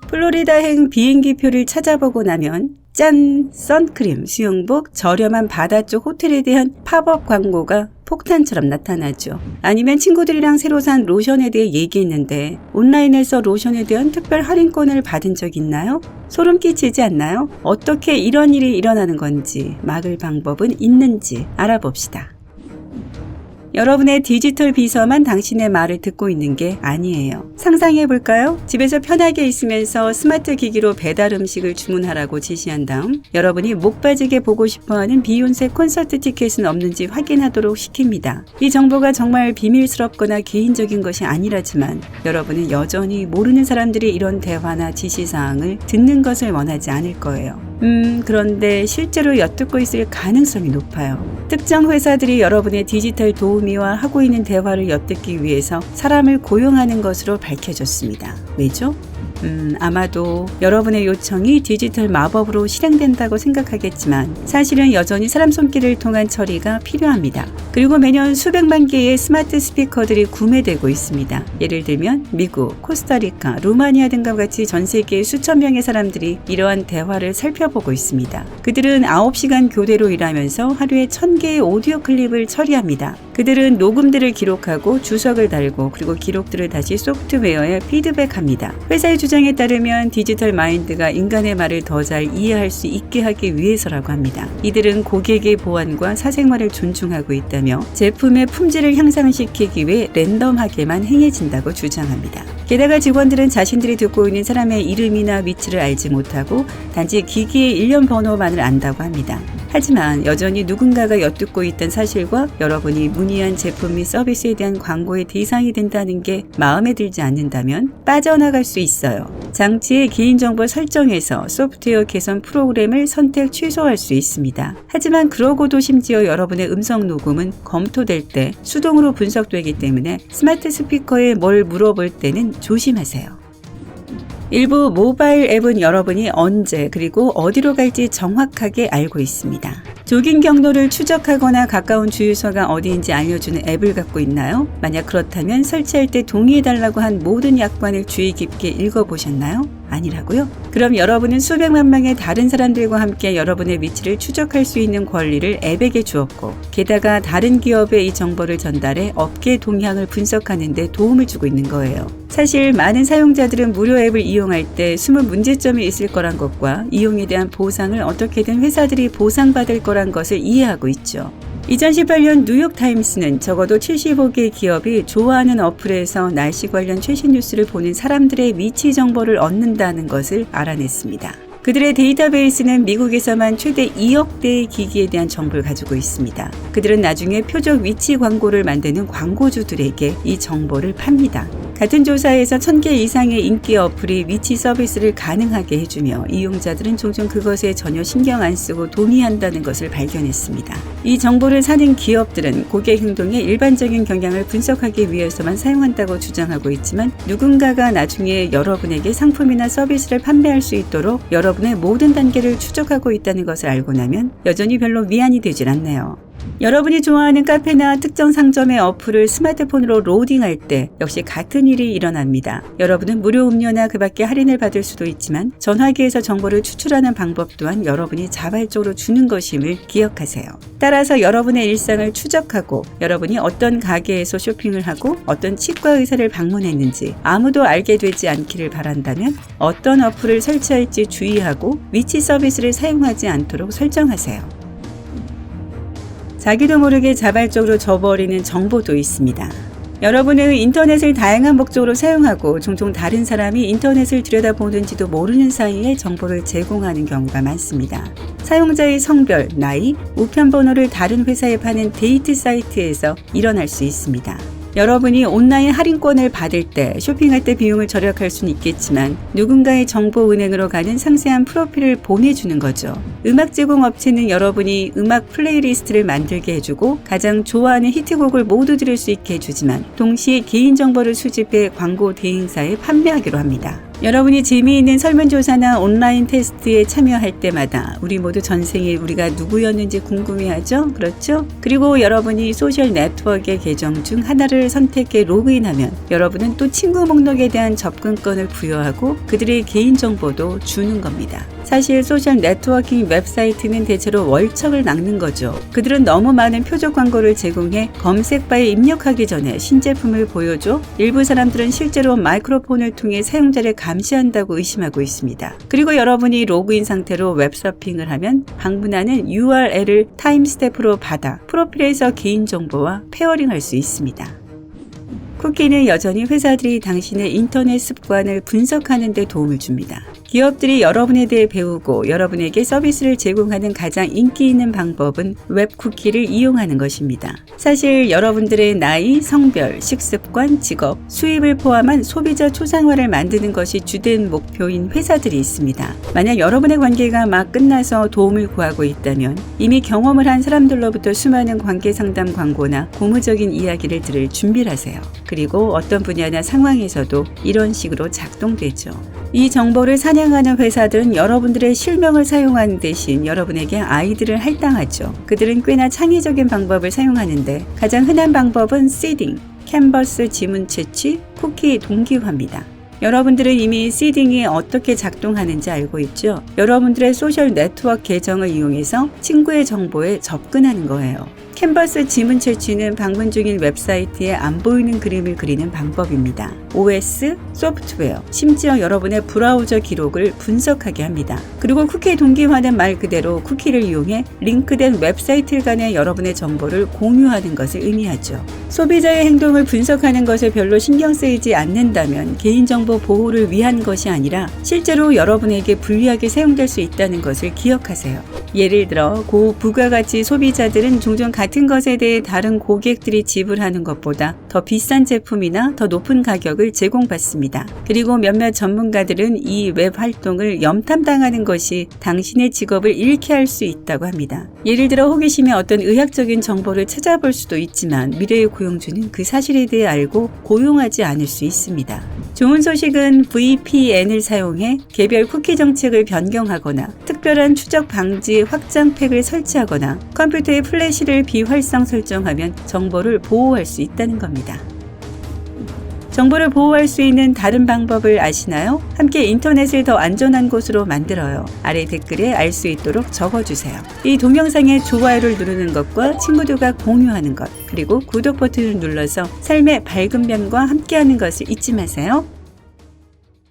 플로리다행 비행기표를 찾아보고 나면 짠! 선크림, 수영복, 저렴한 바다 쪽 호텔에 대한 팝업 광고가 폭탄처럼 나타나죠. 아니면 친구들이랑 새로 산 로션에 대해 얘기했는데 온라인에서 로션에 대한 특별 할인권을 받은 적 있나요? 소름 끼치지 않나요? 어떻게 이런 일이 일어나는 건지, 막을 방법은 있는지 알아봅시다. 여러분의 디지털 비서만 당신의 말을 듣고 있는 게 아니에요. 상상해볼까요? 집에서 편하게 있으면서 스마트 기기로 배달 음식을 주문하라고 지시한 다음 여러분이 목 빠지게 보고 싶어하는 비욘세 콘서트 티켓은 없는지 확인하도록 시킵니다. 이 정보가 정말 비밀스럽거나 개인적인 것이 아니라지만 여러분은 여전히 모르는 사람들이 이런 대화나 지시사항을 듣는 것을 원하지 않을 거예요. 그런데 실제로 엿듣고 있을 가능성이 높아요. 특정 회사들이 여러분의 디지털 도우미와 하고 있는 대화를 엿듣기 위해서 사람을 고용하는 것으로 밝혀졌습니다. 왜죠? 아마도 여러분의 요청이 디지털 마법으로 실행된다고 생각하겠지만 사실은 여전히 사람 손길을 통한 처리가 필요합니다. 그리고 매년 수백만 개의 스마트 스피커들이 구매되고 있습니다. 예를 들면 미국, 코스타리카, 루마니아 등과 같이 전 세계의 수천 명의 사람들이 이러한 대화를 살펴보고 있습니다. 그들은 9시간 교대로 일하면서 하루에 1000개의 오디오 클립을 처리합니다. 그들은 녹음들을 기록하고 주석을 달고 그리고 기록들을 다시 소프트웨어에 피드백합니다. 회사의 주장에 따르면 디지털 마인드가 인간의 말을 더 잘 이해할 수 있게 하기 위해서라고 합니다. 이들은 고객의 보안과 사생활을 존중하고 있다며 제품의 품질을 향상시키기 위해 랜덤하게만 행해진다고 주장합니다. 게다가 직원들은 자신들이 듣고 있는 사람의 이름이나 위치를 알지 못하고 단지 기기의 일련 번호만을 안다고 합니다. 하지만 여전히 누군가가 엿듣고 있다는 사실과 여러분이 문의한 제품 및 서비스에 대한 광고의 대상이 된다는 게 마음에 들지 않는다면 빠져나갈 수 있어요. 장치의 개인정보 설정에서 소프트웨어 개선 프로그램을 선택 취소할 수 있습니다. 하지만 그러고도 심지어 여러분의 음성 녹음은 검토될 때 수동으로 분석되기 때문에 스마트 스피커에 뭘 물어볼 때는 조심하세요. 일부 모바일 앱은 여러분이 언제 그리고 어디로 갈지 정확하게 알고 있습니다. 조깅 경로를 추적하거나 가까운 주유소가 어디인지 알려주는 앱을 갖고 있나요? 만약 그렇다면 설치할 때 동의해달라고 한 모든 약관을 주의 깊게 읽어보셨나요? 아니라고요? 그럼 여러분은 수백만 명의 다른 사람들과 함께 여러분의 위치를 추적할 수 있는 권리를 앱에게 주었고 게다가 다른 기업에 이 정보를 전달해 업계 동향을 분석하는 데 도움을 주고 있는 거예요. 사실 많은 사용자들은 무료 앱을 이용할 때 숨은 문제점이 있을 거란 것과 이용에 대한 보상을 어떻게든 회사들이 보상받을 거란 것을 이해하고 있죠. 2018년 뉴욕타임스는 적어도 75개 기업이 좋아하는 어플에서 날씨 관련 최신 뉴스를 보는 사람들의 위치 정보를 얻는다는 것을 알아냈습니다. 그들의 데이터베이스는 미국에서만 최대 2억 대의 기기에 대한 정보를 가지고 있습니다. 그들은 나중에 표적 위치 광고를 만드는 광고주들에게 이 정보를 팝니다. 같은 조사에서 1000개 이상의 인기 어플이 위치 서비스를 가능하게 해주며 이용자들은 종종 그것에 전혀 신경 안 쓰고 동의한다는 것을 발견했습니다. 이 정보를 사는 기업들은 고객 행동의 일반적인 경향을 분석하기 위해서만 사용한다고 주장하고 있지만 누군가가 나중에 여러분에게 상품이나 서비스를 판매할 수 있도록 여러분의 모든 단계를 추적하고 있다는 것을 알고 나면 여전히 별로 위안이 되질 않네요. 여러분이 좋아하는 카페나 특정 상점의 어플을 스마트폰으로 로딩할 때 역시 같은 일이 일어납니다. 여러분은 무료 음료나 그 밖에 할인을 받을 수도 있지만 전화기에서 정보를 추출하는 방법 또한 여러분이 자발적으로 주는 것임을 기억하세요. 따라서 여러분의 일상을 추적하고 여러분이 어떤 가게에서 쇼핑을 하고 어떤 치과 의사를 방문했는지 아무도 알게 되지 않기를 바란다면 어떤 어플을 설치할지 주의하고 위치 서비스를 사용하지 않도록 설정하세요. 자기도 모르게 자발적으로 줘버리는 정보도 있습니다. 여러분은 인터넷을 다양한 목적으로 사용하고 종종 다른 사람이 인터넷을 들여다보는지도 모르는 사이에 정보를 제공하는 경우가 많습니다. 사용자의 성별, 나이, 우편 번호를 다른 회사에 파는 데이트 사이트에서 일어날 수 있습니다. 여러분이 온라인 할인권을 받을 때 쇼핑할 때 비용을 절약할 수는 있겠지만 누군가의 정보은행으로 가는 상세한 프로필을 보내주는 거죠. 음악 제공 업체는 여러분이 음악 플레이리스트를 만들게 해주고 가장 좋아하는 히트곡을 모두 들을 수 있게 해주지만 동시에 개인정보를 수집해 광고 대행사에 판매하기로 합니다. 여러분이 재미있는 설문조사나 온라인 테스트에 참여할 때마다 우리 모두 전생에 우리가 누구였는지 궁금해하죠? 그렇죠? 그리고 여러분이 소셜 네트워크의 계정 중 하나를 선택해 로그인하면 여러분은 또 친구 목록에 대한 접근권을 부여하고 그들의 개인정보도 주는 겁니다. 사실 소셜 네트워킹 웹사이트는 대체로 월척을 낚는 거죠. 그들은 너무 많은 표적 광고를 제공해 검색바에 입력하기 전에 신제품을 보여줘 일부 사람들은 실제로 마이크로폰을 통해 사용자를 감시한다고 의심하고 있습니다. 그리고 여러분이 로그인 상태로 웹서핑을 하면 방문하는 URL을 타임스탬프로 받아 프로필에서 개인정보와 페어링할 수 있습니다. 쿠키는 여전히 회사들이 당신의 인터넷 습관을 분석하는 데 도움을 줍니다. 기업들이 여러분에 대해 배우고 여러분에게 서비스를 제공하는 가장 인기 있는 방법은 웹 쿠키를 이용하는 것입니다. 사실 여러분들의 나이, 성별, 식습관, 직업, 수입을 포함한 소비자 초상화를 만드는 것이 주된 목표인 회사들이 있습니다. 만약 여러분의 관계가 막 끝나서 도움을 구하고 있다면 이미 경험을 한 사람들로부터 수많은 관계 상담 광고나 고무적인 이야기를 들을 준비를 하세요. 그리고 어떤 분야나 상황에서도 이런 식으로 작동되죠. 이 정보를 사냥하는 회사들은 여러분들의 실명을 사용하는 대신 여러분에게 아이디를 할당하죠. 그들은 꽤나 창의적인 방법을 사용하는데 가장 흔한 방법은 시딩, 캔버스 지문 채취, 쿠키 동기화입니다. 여러분들은 이미 시딩이 어떻게 작동하는지 알고 있죠? 여러분들의 소셜 네트워크 계정을 이용해서 친구의 정보에 접근하는 거예요. 캔버스 지문 채취는 방문 중인 웹사이트에 안 보이는 그림을 그리는 방법입니다. OS, 소프트웨어, 심지어 여러분의 브라우저 기록을 분석하게 합니다. 그리고 쿠키 동기화는 말 그대로 쿠키를 이용해 링크된 웹사이트 간의 여러분의 정보를 공유하는 것을 의미하죠. 소비자의 행동을 분석하는 것을 별로 신경 쓰이지 않는다면 개인정보 보호를 위한 것이 아니라 실제로 여러분에게 불리하게 사용될 수 있다는 것을 기억하세요. 예를 들어 고부가가치 소비자들은 종종 같은 것에 대해 다른 고객들이 지불하는 것보다 더 비싼 제품이나 더 높은 가격을 제공받습니다. 그리고 몇몇 전문가들은 이 웹 활동을 염탐당하는 것이 당신의 직업을 잃게 할 수 있다고 합니다. 예를 들어 호기심에 어떤 의학적인 정보를 찾아볼 수도 있지만 미래의 고용주는 그 사실에 대해 알고 고용하지 않을 수 있습니다. 좋은 소식은 VPN을 사용해 개별 쿠키 정책을 변경하거나 특별한 추적 방지 확장팩을 설치하거나 컴퓨터의 플래시를 비활성 설정하면 정보를 보호할 수 있다는 겁니다. 정보를 보호할 수 있는 다른 방법을 아시나요? 함께 인터넷을 더 안전한 곳으로 만들어요. 아래 댓글에 알 수 있도록 적어주세요. 이 동영상에 좋아요를 누르는 것과 친구들과 공유하는 것, 그리고 구독 버튼을 눌러서 삶의 밝은 면과 함께하는 것을 잊지 마세요.